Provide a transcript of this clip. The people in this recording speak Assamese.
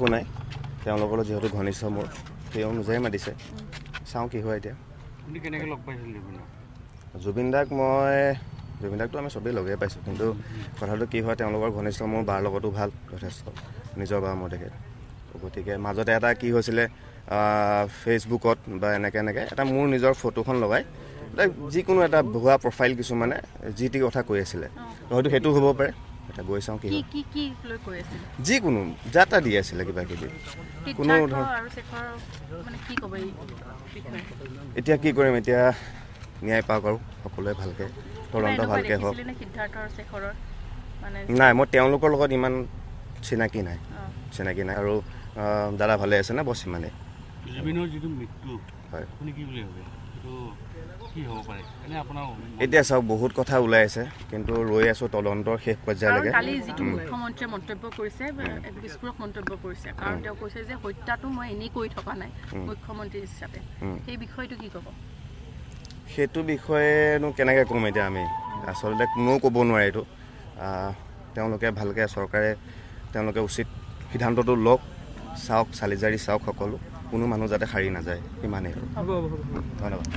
একো নাই তেওঁলোকৰ যেহেতু ঘনিষ্ঠ মোৰ সেই অনুযায়ী মাতিছে চাওঁ কি হয় এতিয়া কেনেকৈ লগ পাইছিল জুবিন দাকতো আমি চবেই লগেই পাইছোঁ কিন্তু কথাটো কি হয় তেওঁলোকৰ ঘনিষ্ঠ মোৰ বাৰ লগতো ভাল যথেষ্ট নিজৰ বাৰ মোৰ তেখেত গতিকে মাজতে এটা কি হৈছিলে ফেচবুকত বা এনেকৈ এটা মোৰ নিজৰ ফটোখন লগাই যিকোনো এটা ভুৱা প্ৰফাইল কিছুমানে যি টি কথা কৈ আছিলে হয়তো সেইটো হ'ব পাৰে এটা গৈ চাওঁ কি যিকোনো যাতা দি আছিলে কিবা কিবি কোনো এতিয়া কি কৰিম এতিয়া ন্যায় পাওক আৰু সকলোৱে ভালকৈ তদন্ত ভালকৈ হওক নাই মই তেওঁলোকৰ লগত ইমান চিনাকি নাই আৰু দাদা ভালে আছে না বছ ইমানেই জুবিনৰ যিটো মৃত্যু হয় আপুনি কি বুলি ভাবে কি হ'ব পাৰে এনে আপোনাৰ এতিয়া চাওক বহুত কথা ওলাই আছে কিন্তু ৰৈ আছোঁ তদন্তৰ শেষ পৰ্যায়লৈকে কালি যিটো মুখ্যমন্ত্ৰীয়ে মন্তব্য কৰিছে বিস্ফোৰক মন্তব্য কৰিছে কাৰণ তেওঁ কৈছে যে হত্যাটো মই এনেই কৰি থকা নাই মুখ্যমন্ত্ৰী হিচাপে সেই বিষয়টো কি ক'ব সেইটো বিষয়েনো কেনেকৈ ক'ম এতিয়া আমি আচলতে কোনেও ক'ব নোৱাৰে এইটো তেওঁলোকে ভালকৈ চৰকাৰে তেওঁলোকে উচিত সিদ্ধান্তটো লওক চাওক চালি জাৰি চাওক সকলো কোনো মানুহ যাতে সাৰি নাযায় সিমানেই আৰু ধন্যবাদ